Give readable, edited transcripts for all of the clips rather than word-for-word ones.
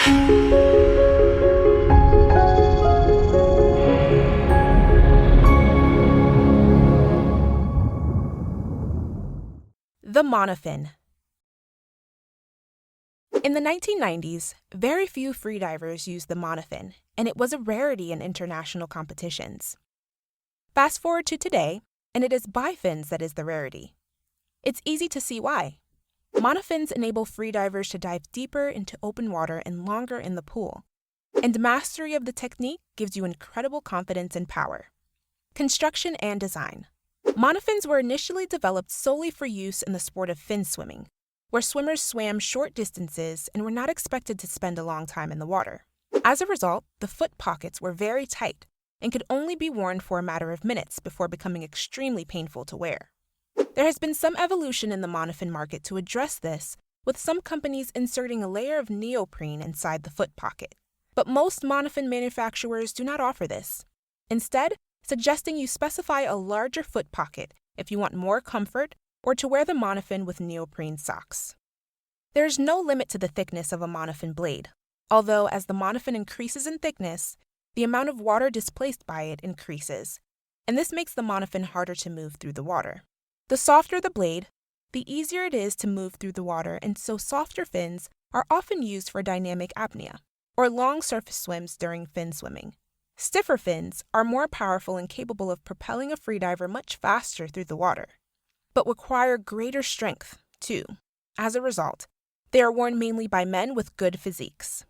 The Monofin. In the 1990s, very few freedivers used the Monofin, and it was a rarity in international competitions. Fast forward to today, and it is bifins that is the rarity. It's easy to see why. Monofins enable freedivers to dive deeper into open water and longer in the pool, and mastery of the technique gives you incredible confidence and power. Construction and design. Monofins were initially developed solely for use in the sport of fin swimming, where swimmers swam short distances and were not expected to spend a long time in the water. As a result, the foot pockets were very tight and could only be worn for a matter of minutes before becoming extremely painful to wear. There has been some evolution in the monofin market to address this, with some companies inserting a layer of neoprene inside the foot pocket. But most monofin manufacturers do not offer this, instead suggesting you specify a larger foot pocket if you want more comfort or to wear the monofin with neoprene socks. There is no limit to the thickness of a monofin blade, although as the monofin increases in thickness, the amount of water displaced by it increases, and this makes the monofin harder to move through the water. The softer the blade, the easier it is to move through the water, and so softer fins are often used for dynamic apnea, or long surface swims during fin swimming. Stiffer fins are more powerful and capable of propelling a freediver much faster through the water, but require greater strength, too. As a result, they are worn mainly by men with good physiques.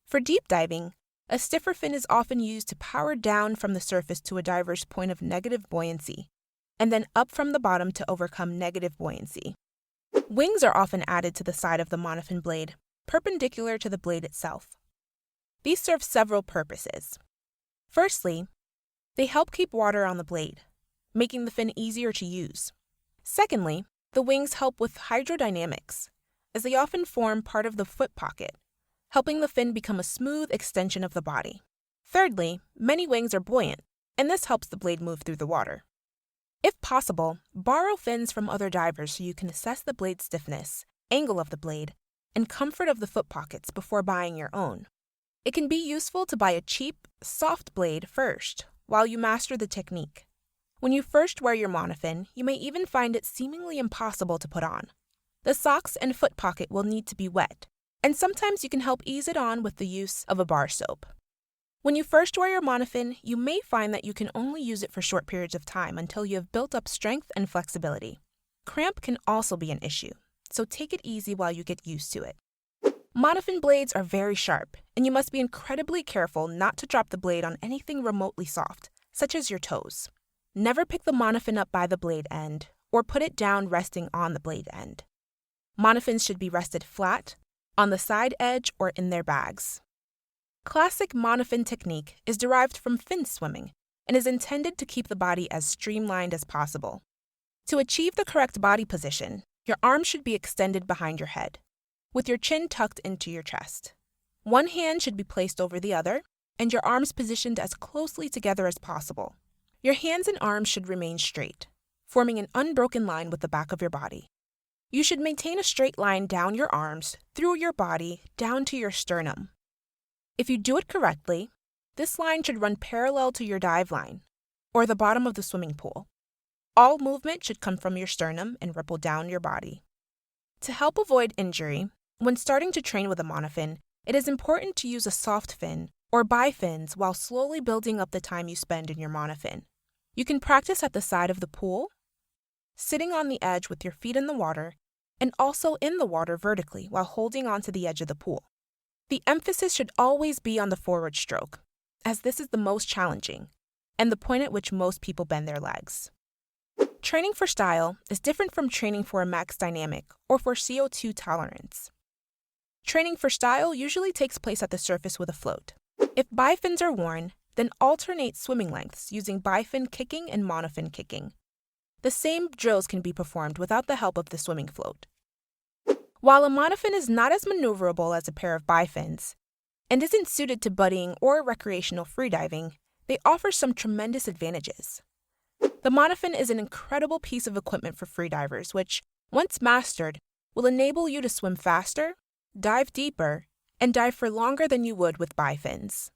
For deep diving, a stiffer fin is often used to power down from the surface to a diver's point of negative buoyancy, and then up from the bottom to overcome negative buoyancy. Wings are often added to the side of the monofin blade, perpendicular to the blade itself. These serve several purposes. Firstly, they help keep water on the blade, making the fin easier to use. Secondly, the wings help with hydrodynamics, as they often form part of the foot pocket, helping the fin become a smooth extension of the body. Thirdly, many wings are buoyant, and this helps the blade move through the water. If possible, borrow fins from other divers so you can assess the blade stiffness, angle of the blade, and comfort of the foot pockets before buying your own. It can be useful to buy a cheap, soft blade first, while you master the technique. When you first wear your monofin, you may even find it seemingly impossible to put on. The socks and foot pocket will need to be wet, and sometimes you can help ease it on with the use of a bar soap. When you first wear your monofin, you may find that you can only use it for short periods of time until you have built up strength and flexibility. Cramp can also be an issue, so take it easy while you get used to it. Monofin blades are very sharp, and you must be incredibly careful not to drop the blade on anything remotely soft, such as your toes. Never pick the monofin up by the blade end, or put it down resting on the blade end. Monofins should be rested flat, on the side edge, or in their bags. Classic monofin technique is derived from fin swimming and is intended to keep the body as streamlined as possible. To achieve the correct body position, your arms should be extended behind your head, with your chin tucked into your chest. One hand should be placed over the other, and your arms positioned as closely together as possible. Your hands and arms should remain straight, forming an unbroken line with the back of your body. You should maintain a straight line down your arms, through your body, down to your sternum. If you do it correctly, this line should run parallel to your dive line, or the bottom of the swimming pool. All movement should come from your sternum and ripple down your body. To help avoid injury, when starting to train with a monofin, it is important to use a soft fin or bifins while slowly building up the time you spend in your monofin. You can practice at the side of the pool, sitting on the edge with your feet in the water, and also in the water vertically while holding onto the edge of the pool. The emphasis should always be on the forward stroke, as this is the most challenging, and the point at which most people bend their legs. Training for style is different from training for a max dynamic or for CO2 tolerance. Training for style usually takes place at the surface with a float. If bifins are worn, then alternate swimming lengths using bifin kicking and monofin kicking. The same drills can be performed without the help of the swimming float. While a monofin is not as maneuverable as a pair of bifins and isn't suited to buddying or recreational freediving, they offer some tremendous advantages. The monofin is an incredible piece of equipment for freedivers which, once mastered, will enable you to swim faster, dive deeper, and dive for longer than you would with bifins.